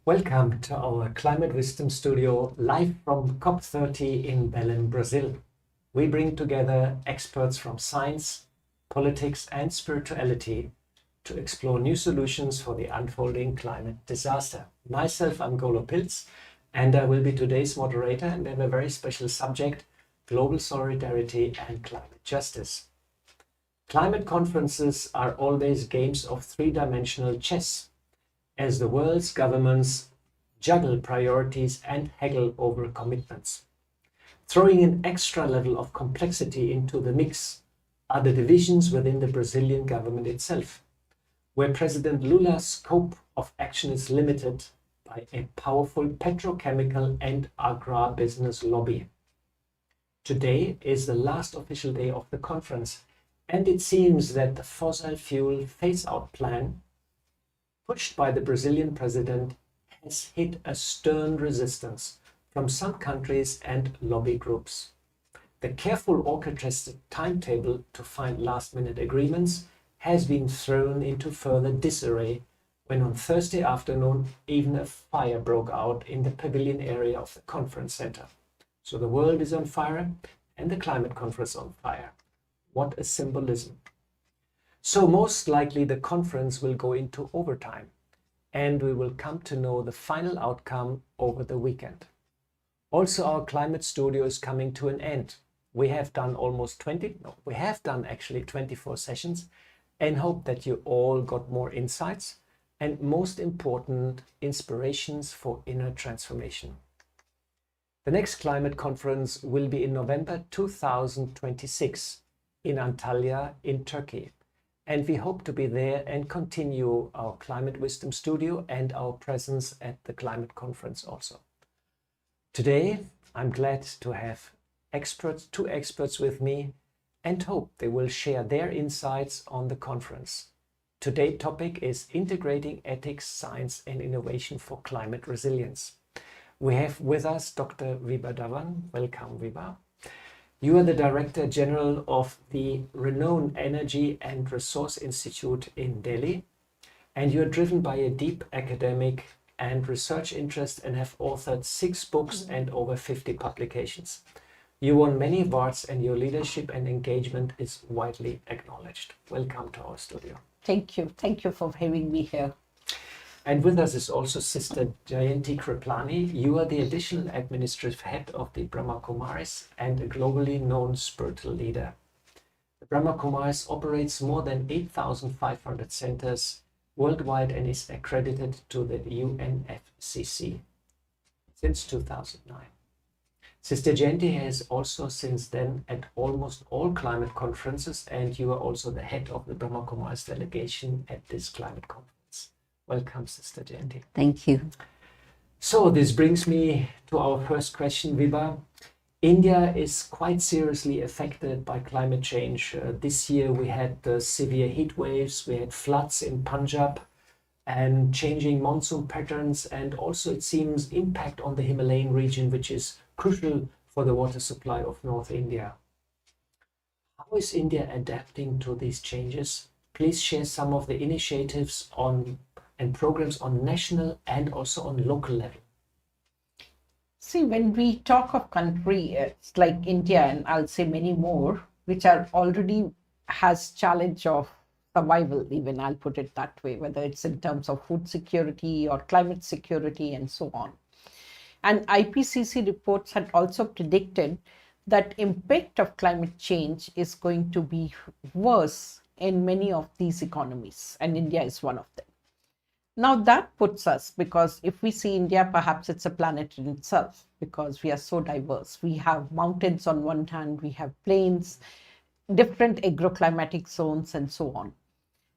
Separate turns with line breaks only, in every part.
Welcome to our Climate Wisdom Studio live from COP30 in Belém, Brazil. We bring together experts from science, politics and spirituality to explore new solutions for the unfolding climate disaster. Myself, I'm Golo Pilz, and I will be today's moderator, and we have a very special subject: global solidarity and climate justice. Climate conferences are always games of three-dimensional chess, as the world's governments juggle priorities and haggle over commitments. Throwing an extra level of complexity into the mix are the divisions within the Brazilian government itself, where President Lula's scope of action is limited by a powerful petrochemical and agribusiness lobby. Today is the last official day of the conference, and it seems that the fossil fuel phase-out plan pushed by the Brazilian president has hit a stern resistance from some countries and lobby groups. The careful orchestrated timetable to find last-minute agreements has been thrown into further disarray when on Thursday afternoon even a fire broke out in the pavilion area of the conference center. So the world is on fire and the climate conference on fire. What a symbolism. So most likely the conference will go into overtime, and we will come to know the final outcome over the weekend. Also, our climate studio is coming to an end. We have done actually 24 sessions, and hope that you all got more insights and, most important, inspirations for inner transformation. The next climate conference will be in November 2026 in Antalya in Turkey. And we hope to be there and continue our Climate Wisdom Studio and our presence at the climate conference also. Today, I'm glad to have two experts with me, and hope they will share their insights on the conference. Today's topic is integrating ethics, science and innovation for climate resilience. We have with us Dr. Vibha Dhawan. Welcome, Vibha. You are the Director General of the renowned Energy and Resource Institute in Delhi, and you are driven by a deep academic and research interest and have authored 6 books and over 50 publications. You won many awards and your leadership and engagement is widely acknowledged. Welcome to our studio.
Thank you. Thank you for having me here.
And with us is also Sister Jayanti. You are the additional administrative head of the Brahma Kumaris and a globally known spiritual leader. The Brahma Kumaris operates more than 8,500 centers worldwide and is accredited to the UNFCCC since 2009. Sister Jayanti has also since then at almost all climate conferences, and you are also the head of the Brahma Kumaris delegation at this climate conference. Welcome, Sister Jayanti.
Thank you.
So this brings me to our first question, Vibha. India is quite seriously affected by climate change. This year we had severe heat waves, we had floods in Punjab and changing monsoon patterns, and also it seems impact on the Himalayan region, which is crucial for the water supply of North India. How is India adapting to these changes? Please share some of the initiatives and programs on national and also on local level.
See, when we talk of country, it's like India, and I'll say many more, which are already has challenge of survival, even I'll put it that way, whether it's in terms of food security or climate security and so on. And IPCC reports had also predicted that impact of climate change is going to be worse in many of these economies, and India is one of them. Now that puts us, because if we see India, perhaps it's a planet in itself, because we are so diverse. We have mountains on one hand, we have plains, different agroclimatic zones and so on.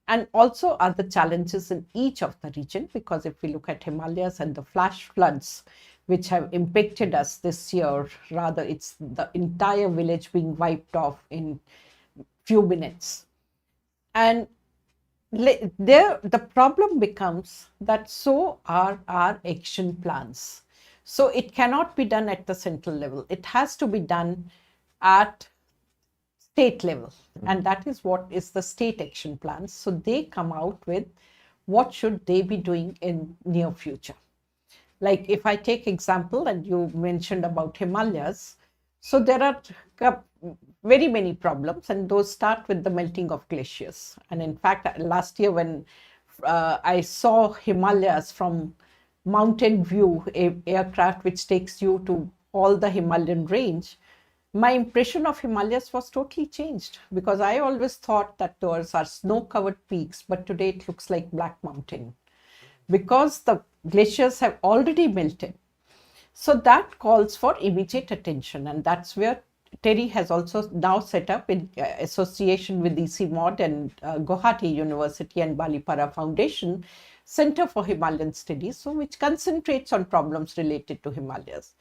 And also other challenges in each of the region, because if we look at Himalayas and the flash floods, which have impacted us this year, rather it's the entire village being wiped off in few minutes. And the problem becomes that so are our action plans. So it cannot be done at the central level. It has to be done at state level. And that is what is the state action plans. So they come out with what should they be doing in near future. Like if I take example, and you mentioned about Himalayas, so there are very many problems, and those start with the melting of glaciers. And in fact, last year when I saw Himalayas from mountain view, a aircraft which takes you to all the Himalayan range, my impression of Himalayas was totally changed, because I always thought that those are snow-covered peaks, but today it looks like Black Mountain because the glaciers have already melted. So that calls for immediate attention, and that's where TERI has also now set up in association with ECMOD and Guwahati University and Balipara Foundation Center for Himalayan Studies, so which concentrates on problems related to Himalayas.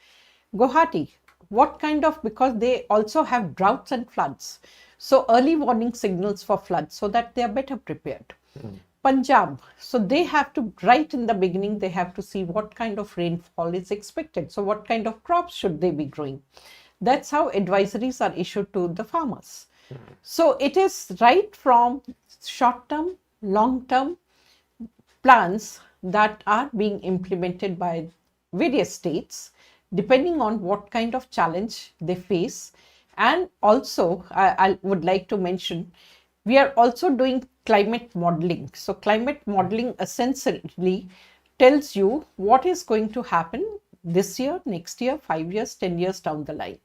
Guwahati, what kind of, because they also have droughts and floods, so early warning signals for floods so that they are better prepared. Punjab, so they have to, right in the beginning, they have to see what kind of rainfall is expected. So what kind of crops should they be growing? That's how advisories are issued to the farmers. So it is right from short-term, long-term plans that are being implemented by various states, depending on what kind of challenge they face. And also, I would like to mention, we are also doing climate modeling. So climate modeling essentially tells you what is going to happen this year, next year, 5 years, 10 years down the line.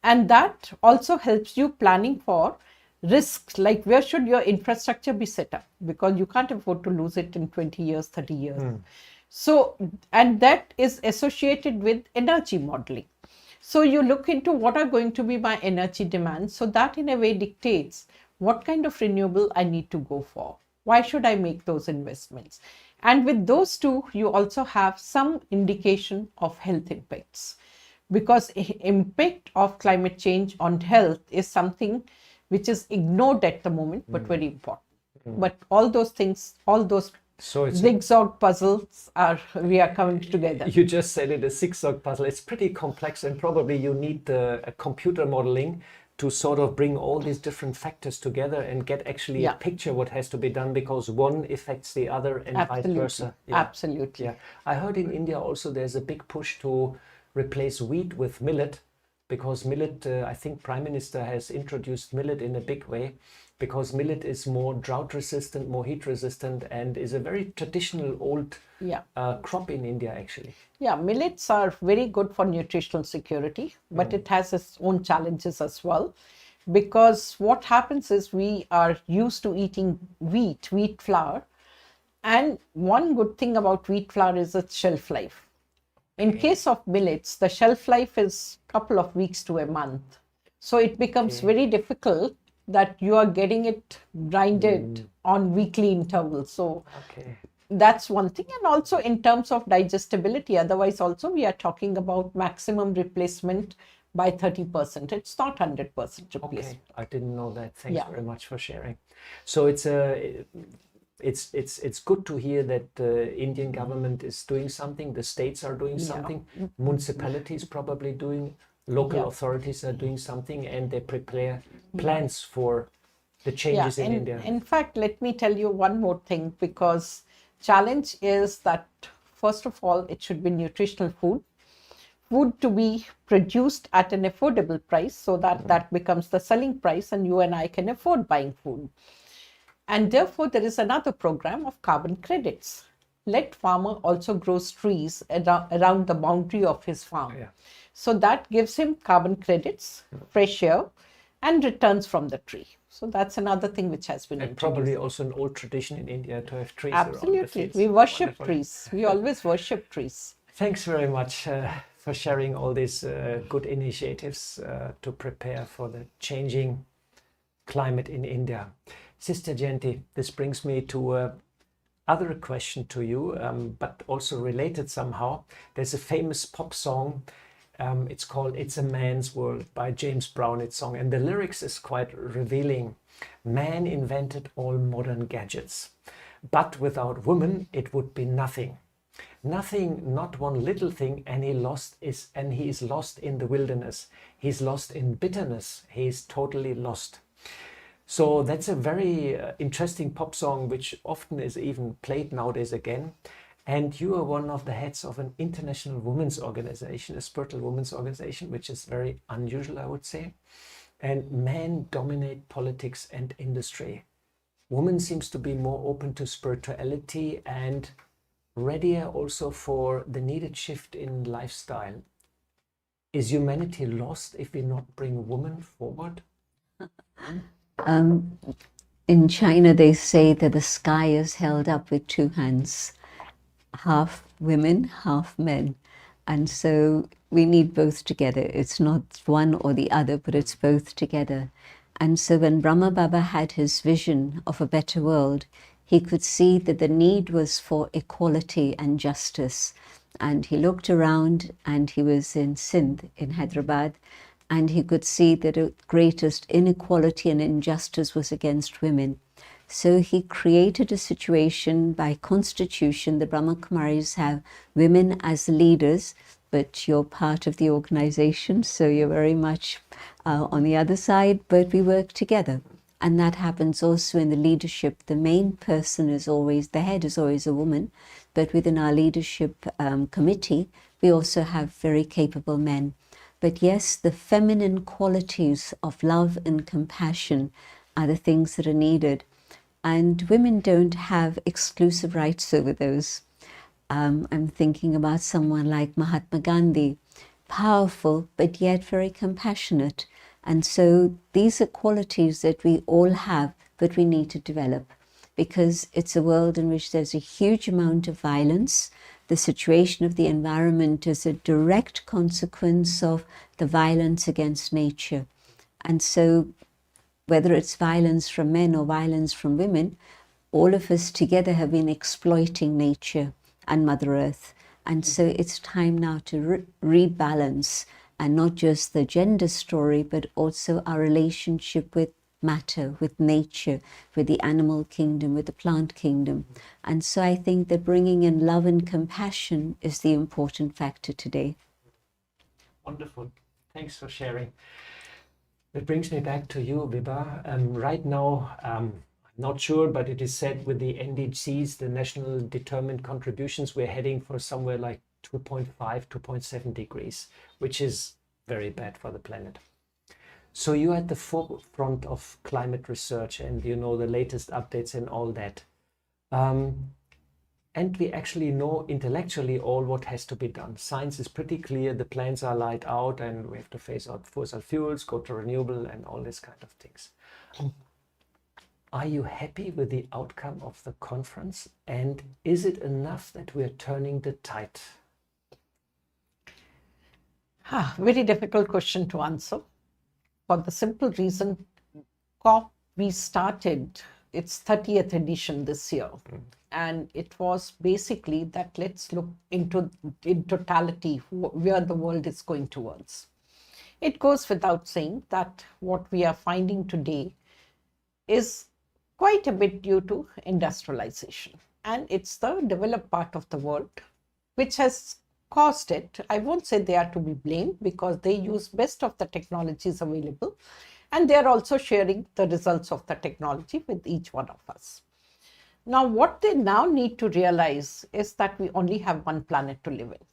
And that also helps you planning for risks, like where should your infrastructure be set up, because you can't afford to lose it in 20 years, 30 years. So, and that is associated with energy modeling. So you look into what are going to be my energy demands. So that in a way dictates what kind of renewable I need to go for. Why should I make those investments? And with those two, you also have some indication of health impacts, because impact of climate change on health is something which is ignored at the moment, but very important. But all those things, all those zigzag puzzles we are coming together.
You just said it, a zigzag puzzle. It's pretty complex, and probably you need a computer modeling to sort of bring all these different factors together and get actually a picture what has to be done, because one affects the other and vice versa.
Absolutely.
Yeah. I heard in India also there's a big push to replace wheat with millet, because millet, I think Prime Minister has introduced millet in a big way, because millet is more drought resistant, more heat resistant, and is a very traditional old crop in India actually.
Yeah, millets are very good for nutritional security, but it has its own challenges as well, because what happens is we are used to eating wheat flour, and one good thing about wheat flour is its shelf life. In case of millets, the shelf life is a couple of weeks to a month. So it becomes very difficult that you are getting it grinded on weekly intervals. So that's one thing. And also in terms of digestibility, otherwise also we are talking about maximum replacement by 30%. It's not 100% replacement.
Okay, I didn't know that. Thanks very much for sharing. So it's good to hear that the Indian government is doing something, the states are doing something, municipalities probably doing, local authorities are doing something, and they prepare plans for the changes in India.
In fact, let me tell you one more thing, because challenge is that first of all, it should be nutritional food to be produced at an affordable price, so that that becomes the selling price and you and I can afford buying food. And therefore, there is another program of carbon credits. Let farmer also grows trees around the boundary of his farm. So that gives him carbon credits, fresh air, and returns from the tree. So that's another thing which has been introduced.
Probably also an old tradition in India to have trees.
Absolutely. We worship trees. We always worship trees.
Thanks very much for sharing all these good initiatives to prepare for the changing climate in India. Sister Jayanti, this brings me to other question to you, but also related somehow. There's a famous pop song. It's called "It's a Man's World" by James Brown. It's song, and the lyrics is quite revealing. Man invented all modern gadgets, but without woman it would be nothing. Nothing, not one little thing, and he is lost in the wilderness. He's lost in bitterness. He's totally lost. So that's a very interesting pop song, which often is even played nowadays again. And you are one of the heads of an international women's organization, a spiritual women's organization, which is very unusual, I would say. And men dominate politics and industry. Women seems to be more open to spirituality and readier also for the needed shift in lifestyle. Is humanity lost if we not bring women forward?
In China, they say that the sky is held up with two hands, half women, half men. And so we need both together. It's not one or the other, but it's both together. And so when Brahma Baba had his vision of a better world, he could see that the need was for equality and justice. And he looked around, and he was in Sindh, in Hyderabad, and he could see that the greatest inequality and injustice was against women. So he created a situation by constitution. The Brahma Kumaris have women as leaders, but you're part of the organization, so you're very much on the other side, but we work together. And that happens also in the leadership. The main person is always, the head is always a woman, but within our leadership committee, we also have very capable men. But yes, the feminine qualities of love and compassion are the things that are needed. And women don't have exclusive rights over those. I'm thinking about someone like Mahatma Gandhi, powerful, but yet very compassionate. And so these are qualities that we all have, but we need to develop, because it's a world in which there's a huge amount of violence. The situation of the environment is a direct consequence of the violence against nature. And so whether it's violence from men or violence from women, all of us together have been exploiting nature and Mother Earth. And so it's time now to rebalance, and not just the gender story, but also our relationship with matter, with nature, with the animal kingdom, with the plant kingdom. And so I think that bringing in love and compassion is the important factor today.
Wonderful. Thanks for sharing. That brings me back to you, Vibha. Right now, I'm not sure, but it is said with the NDCs, the National Determined Contributions, we're heading for somewhere like 2.5, 2.7 degrees, which is very bad for the planet. So you're at the forefront of climate research, and you know the latest updates and all that. And we actually know intellectually all what has to be done. Science is pretty clear, the plans are laid out, and we have to phase out fossil fuels, go to renewable and all this kind of things. Are you happy with the outcome of the conference? And is it enough that we're turning the tide?
Very difficult question to answer, for the simple reason, COP, we started its 30th edition this year. And it was basically that let's look into in totality where the world is going towards. It goes without saying that what we are finding today is quite a bit due to industrialization. And it's the developed part of the world which has caused it. I won't say they are to be blamed, because they use best of the technologies available, and they are also sharing the results of the technology with each one of us. Now, what they now need to realize is that we only have one planet to live in.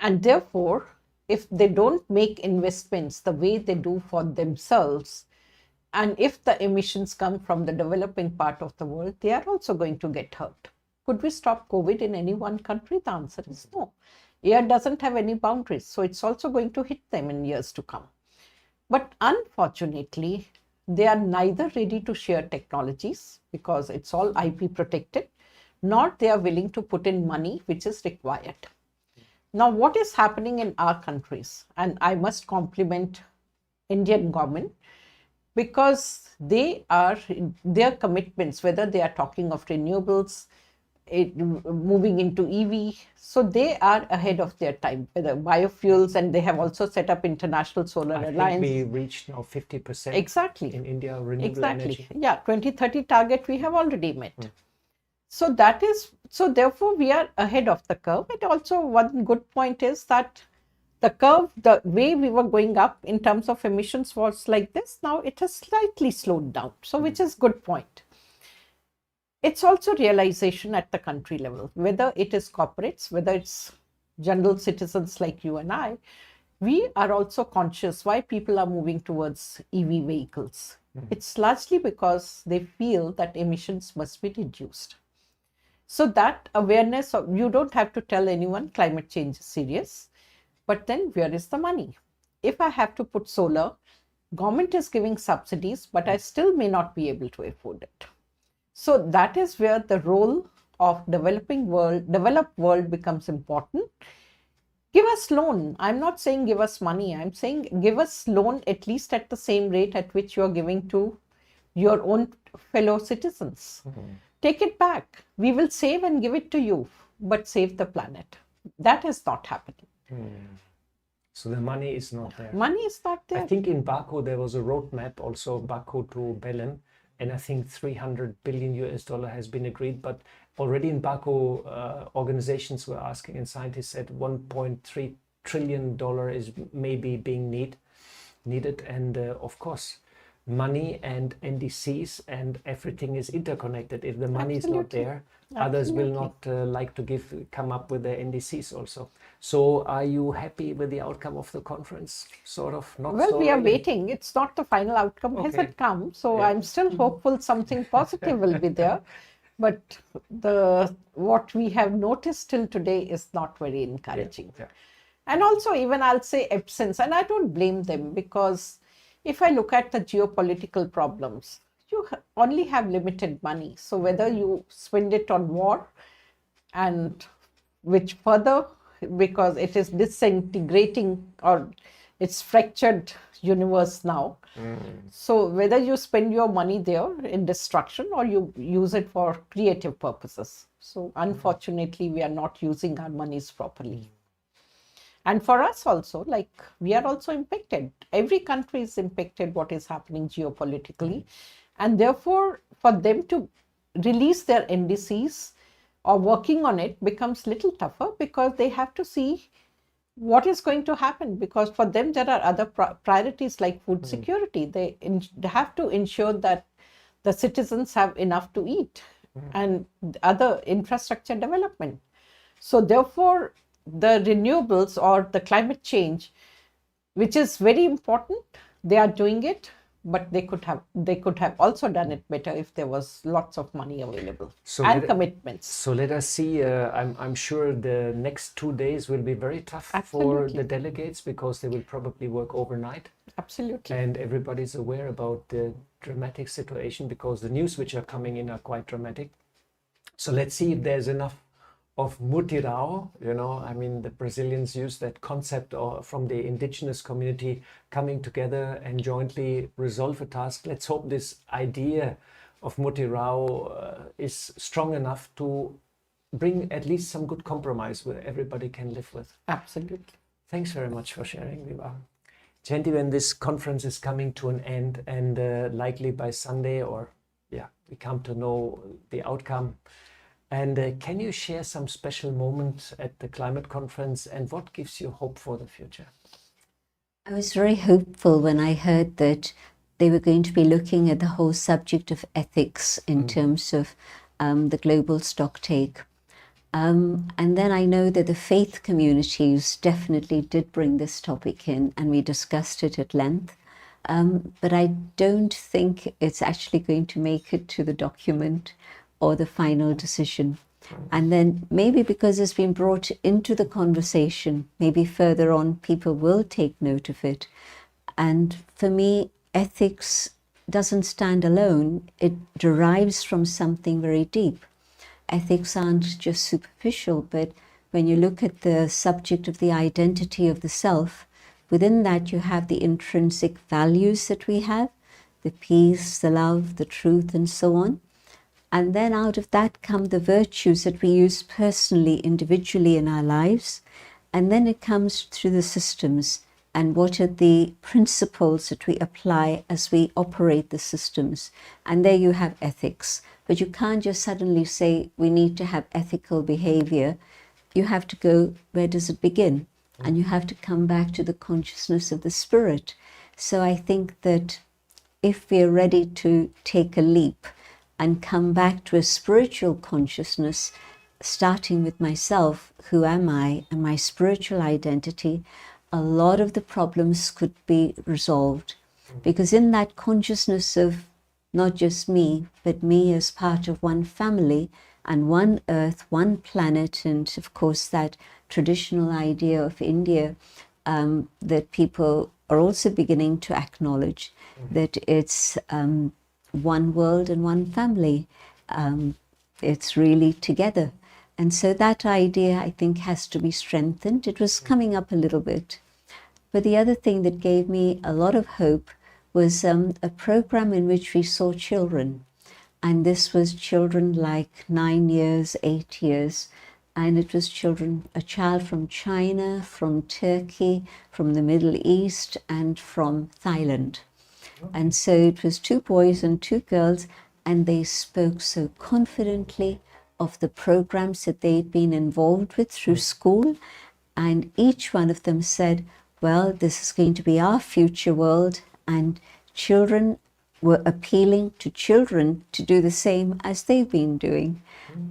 And therefore, if they don't make investments the way they do for themselves, and if the emissions come from the developing part of the world, they are also going to get hurt. Could we stop COVID in any one country? The answer is no. Air doesn't have any boundaries, so it's also going to hit them in years to come. But unfortunately, they are neither ready to share technologies, because it's all IP protected, nor they are willing to put in money which is required. Now, what is happening in our countries, and I must compliment Indian government, because their commitments, whether they are talking of renewables, moving into EV, so they are ahead of their time, whether biofuels, and they have also set up International Solar Alliance.
I think we reached now 50%
exactly
in India renewable energy.
Yeah, 2030 target we have already met. So that is, so therefore we are ahead of the curve. And also one good point is that the curve, the way we were going up in terms of emissions was like this. Now it has slightly slowed down, so which is good point. it's also realization at the country level, whether it is corporates, whether it's general citizens like you and I, we are also conscious why people are moving towards EV vehicles. It's largely because they feel that emissions must be reduced. So that awareness of, you don't have to tell anyone climate change is serious, but then where is the money? If I have to put solar, government is giving subsidies, but I still may not be able to afford it. So that is where the role of developed world becomes important. Give us loan. I'm not saying give us money. I'm saying give us loan at least at the same rate at which you're giving to your own fellow citizens. Take it back. We will save and give it to you, but save the planet. That is not happening.
So the money is not there.
Money is not there.
I think in Baku there was a roadmap also, Baku to Belém, and I think $300 billion has been agreed. But already in Baku, organizations were asking, and scientists said $1.3 trillion is maybe being needed. And of course, money and NDCs and everything is interconnected. If the money is not there, others will not like to come up with their NDCs also. So are you happy with the outcome of the conference? Sort of, not
well,
so
we are
really?
waiting. It's not the final outcome.
Okay.
Hasn't come. So
Yeah.
I'm still hopeful something positive will be there. But what we have noticed till today is not very encouraging.
Yeah.
And also, even I'll say absence, and I don't blame them, because if I look at the geopolitical problems, you only have limited money. So whether you spend it on war, and which further, because it is disintegrating, or it's fractured universe now. So whether you spend your money there in destruction or you use it for creative purposes. So unfortunately, we are not using our monies properly. And for us also, like, we are also impacted. Every country is impacted what is happening geopolitically. And therefore, for them to release their NDCs or working on it becomes little tougher, because they have to see what is going to happen, because for them there are other priorities like food security. They have to ensure that the citizens have enough to eat and other infrastructure development. So therefore, the renewables or the climate change, which is very important, they are doing it, but they could have also done it better if there was lots of money available and commitments.
So let us see. I'm sure the next 2 days will be very tough for the delegates, because they will probably work overnight.
Absolutely.
And everybody's aware about the dramatic situation, because the news which are coming in are quite dramatic. So let's see if there's enough of mutirão, I mean, the Brazilians use that concept from the indigenous community coming together and jointly resolve a task. Let's hope this idea of mutirão is strong enough to bring at least some good compromise where everybody can live with.
Absolutely.
Thanks very much for sharing, Vibha. Jayanti, when this conference is coming to an end, and likely by Sunday, we come to know the outcome. And can you share some special moments at the climate conference, and what gives you hope for the future?
I was very hopeful when I heard that they were going to be looking at the whole subject of ethics in terms of the global stocktake. And then I know that the faith communities definitely did bring this topic in, and we discussed it at length. But I don't think it's actually going to make it to the document or the final decision. And then maybe because it's been brought into the conversation, maybe further on people will take note of it. And for me, ethics doesn't stand alone. It derives from something very deep. Ethics aren't just superficial, but when you look at the subject of the identity of the self, within that you have the intrinsic values that we have, the peace, the love, the truth, and so on. And then out of that come the virtues that we use personally, individually in our lives. And then it comes through the systems, and what are the principles that we apply as we operate the systems. And there you have ethics. But you can't just suddenly say we need to have ethical behavior. You have to go, where does it begin? And you have to come back to the consciousness of the spirit. So I think that if we're ready to take a leap, and come back to a spiritual consciousness, starting with myself, who am I, and my spiritual identity, a lot of the problems could be resolved. Because in that consciousness of not just me, but me as part of one family and one earth, one planet, and of course that traditional idea of India that people are also beginning to acknowledge, that it's one world and one family. It's really together. And so that idea, I think, has to be strengthened. It was coming up a little bit. But the other thing that gave me a lot of hope was a program in which we saw children. And this was children like 9 years, 8 years. And it was children, a child from China, from Turkey, from the Middle East, and from Thailand. And so it was 2 boys and 2 girls, and they spoke so confidently of the programs that they'd been involved with through school. And each one of them said, well, this is going to be our future world. And children were appealing to children to do the same as they've been doing.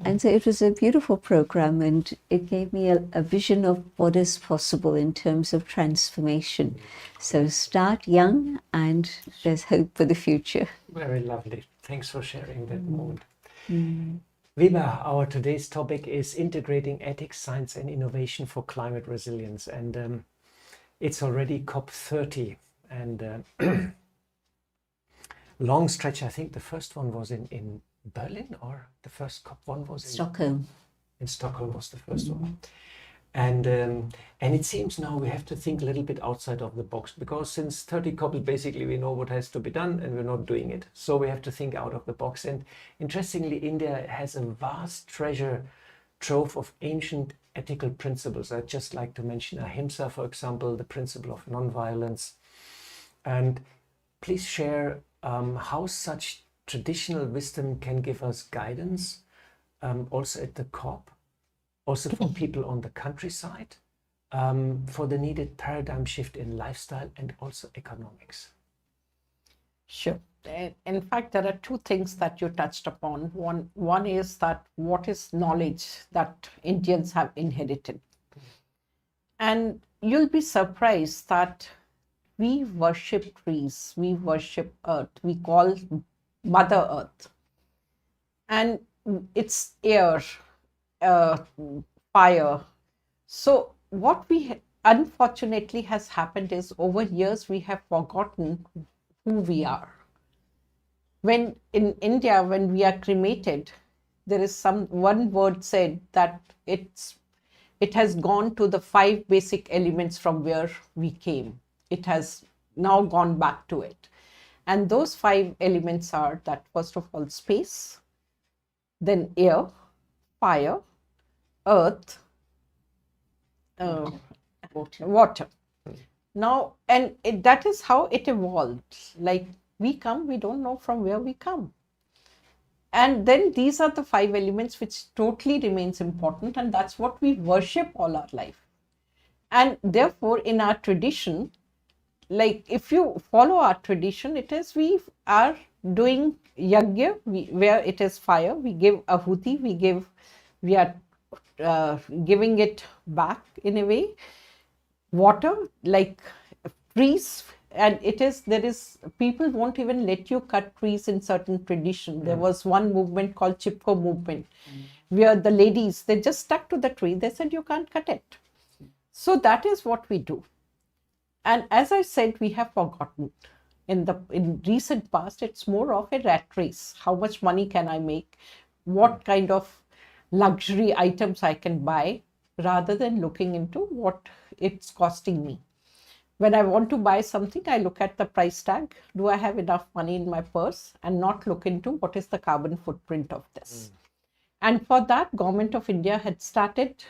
And so it was a beautiful program, and it gave me a vision of what is possible in terms of transformation. So start young, and there's hope for the future.
Very lovely. Thanks for sharing that moment. Vibha, our today's topic is integrating ethics, science and innovation for climate resilience. And it's already COP30. And long stretch, I think the first one was in Berlin, or the first COP one was in
Stockholm.
In Stockholm was the first one. And it seems now we have to think a little bit outside of the box, because since 30 COP, basically we know what has to be done and we're not doing it. So we have to think out of the box. And interestingly, India has a vast treasure trove of ancient ethical principles. I'd just like to mention ahimsa, for example, the principle of non-violence. And please share how such traditional wisdom can give us guidance, also at the COP, also for people on the countryside, for the needed paradigm shift in lifestyle and also economics.
Sure. In fact, there are 2 things that you touched upon. One is that what is knowledge that Indians have inherited. And you'll be surprised that we worship trees, we worship earth, we call Mother Earth. And it's air, fire. So what unfortunately has happened is, over years we have forgotten who we are. When in India, when we are cremated, there is one word said that it has gone to the 5 basic elements from where we came. It has now gone back to it. And those 5 elements are that, first of all, space, then air, fire, earth, water. Now, and that is how it evolved. Like, we come, we don't know from where we come. And then these are the 5 elements which totally remains important, and that's what we worship all our life. And therefore, in our tradition, like if you follow our tradition, it is we are doing yajna, where it is fire, we give ahuti, we are giving it back in a way. Water, like trees, and there is people won't even let you cut trees in certain tradition. There was one movement called Chipko movement, where the ladies, they just stuck to the tree. They said you can't cut it. So that is what we do. And as I said, we have forgotten. In recent past, it's more of a rat race. How much money can I make? What kind of luxury items I can buy, rather than looking into what it's costing me. When I want to buy something, I look at the price tag. Do I have enough money in my purse? And not look into what is the carbon footprint of this. And for that, Government of India had started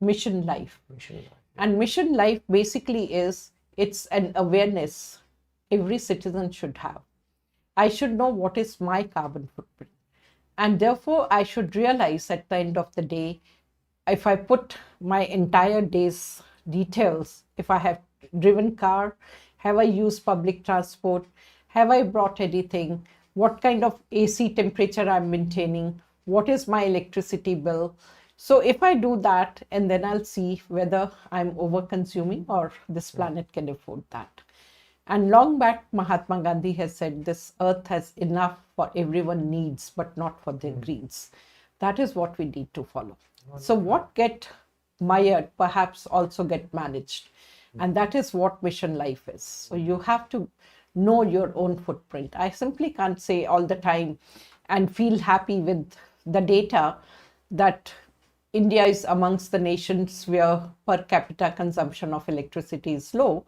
Mission Life. And Mission Life basically it's an awareness every citizen should have. I should know what is my carbon footprint. And therefore, I should realize at the end of the day, if I put my entire day's details, if I have driven car, have I used public transport, have I brought anything, what kind of AC temperature I'm maintaining, what is my electricity bill. So if I do that, and then I'll see whether I'm over consuming or this planet can afford that. And long back, Mahatma Gandhi has said this earth has enough for everyone needs, but not for their greeds. That is what we need to follow. So what get mired perhaps also get managed. And that is what mission life is. So you have to know your own footprint. I simply can't say all the time and feel happy with the data that India is amongst the nations where per capita consumption of electricity is low.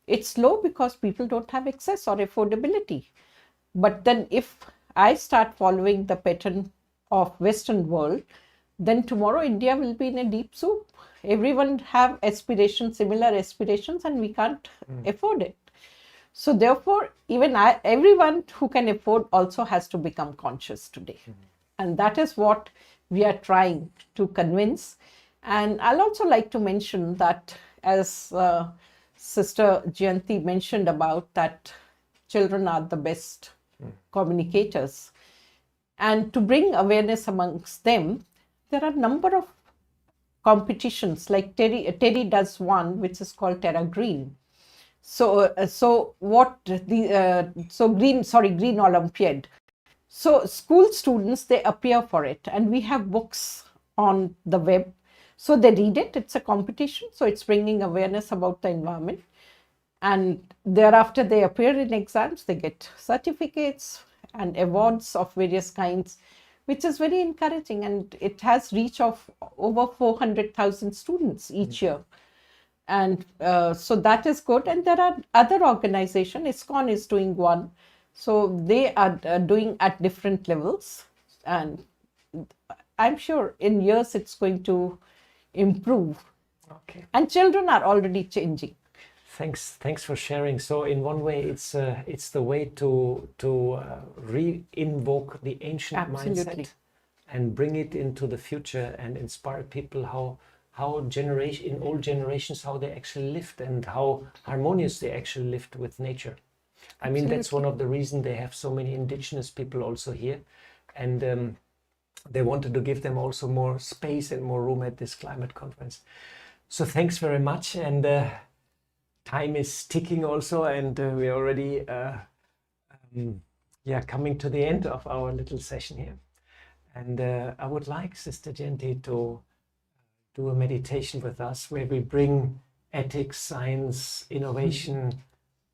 It's low because people don't have access or affordability. But then if I start following the pattern of Western world, then tomorrow India will be in a deep soup. Everyone have aspirations, similar aspirations, and we can't afford it. So therefore, even everyone who can afford also has to become conscious today. And that is what we are trying to convince. And I'll also like to mention that, as Sister Jayanti mentioned about, that children are the best communicators. And to bring awareness amongst them, there are a number of competitions, like TERI does one, which is called Terra Green. So Green Olympiad. So school students, they appear for it, and we have books on the web. So they read it. It's a competition. So it's bringing awareness about the environment. And thereafter, they appear in exams. They get certificates and awards of various kinds, which is very encouraging. And it has reach of over 400,000 students each year. And so that is good. And there are other organizations. ISKCON is doing one. So they are doing at different levels. And I'm sure in years it's going to improve.
Okay.
And children are already changing.
Thanks for sharing. So in one way, it's the way to re-invoke the ancient
Absolutely.
mindset and bring it into the future and inspire people how in old generations how they actually lived and how harmonious they actually lived with nature. I mean, that's one of the reasons they have so many indigenous people also here, and they wanted to give them also more space and more room at this climate conference. So thanks very much, and time is ticking also, and we're already coming to the end of our little session here. And I would like Sister Jayanti to do a meditation with us where we bring ethics, science, innovation,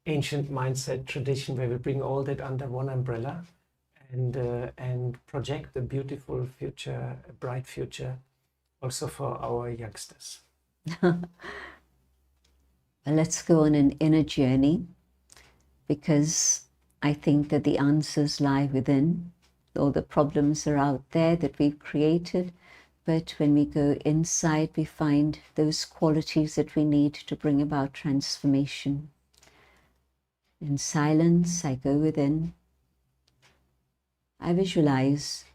ancient mindset, tradition, where we bring all that under one umbrella and project a beautiful future, a bright future also for our youngsters.
Let's go on an inner journey, because I think that the answers lie within. All the problems are out there that we've created, but when we go inside, we find those qualities that we need to bring about transformation. In silence, I go within. I visualize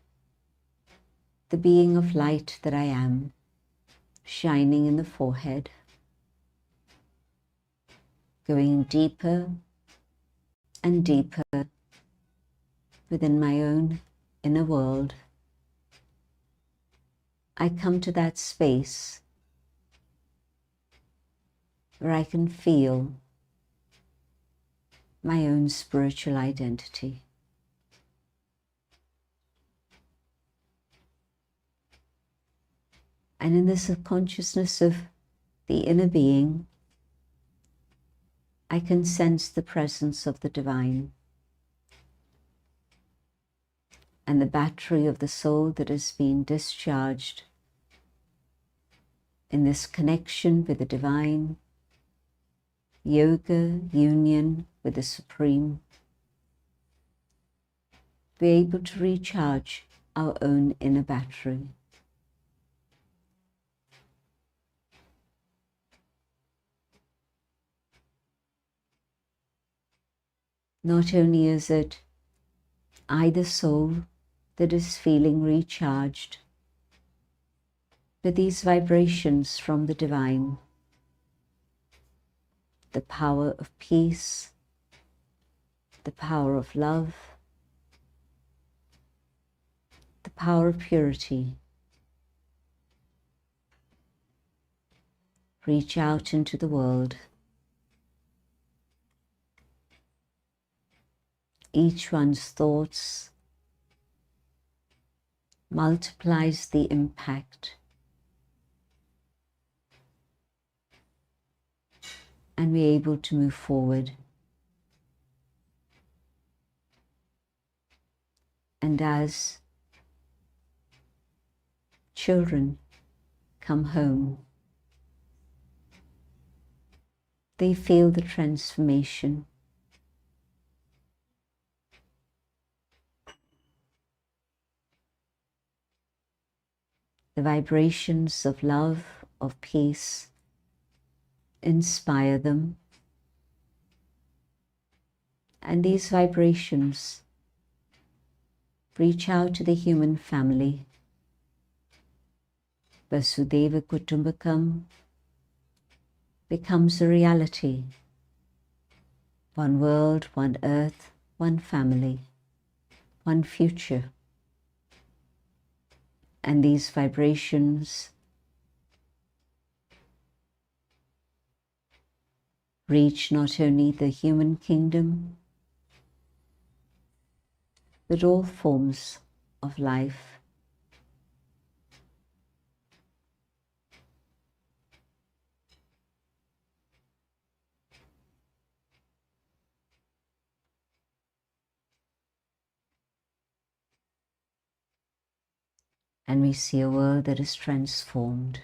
the being of light that I am, shining in the forehead, going deeper and deeper within my own inner world. I come to that space where I can feel my own spiritual identity. And in the subconsciousness of the inner being, I can sense the presence of the divine and the battery of the soul that has been discharged in this connection with the divine, yoga, union with the Supreme. Be able to recharge our own inner battery. Not only is it I, the soul, that is feeling recharged, but these vibrations from the divine, the power of peace, the power of love, power of purity reach out into the world. Each one's thoughts multiplies the impact, and we're able to move forward. And as children come home, they feel the transformation. The vibrations of love, of peace, inspire them. And these vibrations reach out to the human family. Vasudeva Kutumbakam becomes a reality. One world, one earth, one family, one future. And these vibrations reach not only the human kingdom, but all forms of life. And we see a world that is transformed,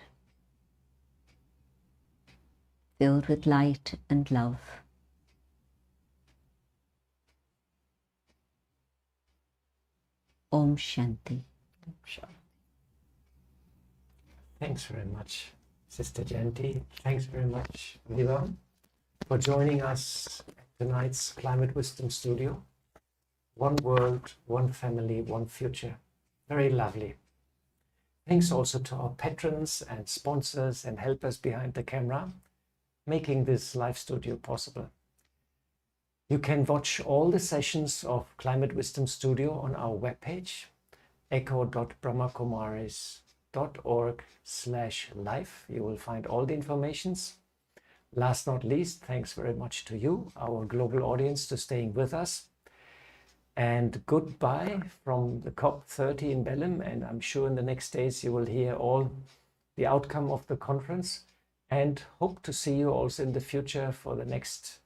filled with light and love. Om Shanti.
Thanks very much, Sister Jayanti. Thanks very much, Vibha, for joining us at tonight's Climate Wisdom Studio. One world, one family, one future. Very lovely. Thanks also to our patrons and sponsors and helpers behind the camera, making this live studio possible. You can watch all the sessions of Climate Wisdom Studio on our webpage, echo.brahmakumaris.org/live. You will find all the informations. Last not least, thanks very much to you, our global audience, for staying with us. And goodbye from the COP30 in Belém. And I'm sure in the next days you will hear all the outcome of the conference, and hope to see you also in the future for the next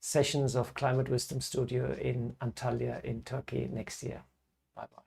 sessions of Climate Wisdom Studio in Antalya in Turkey next year. Bye-bye.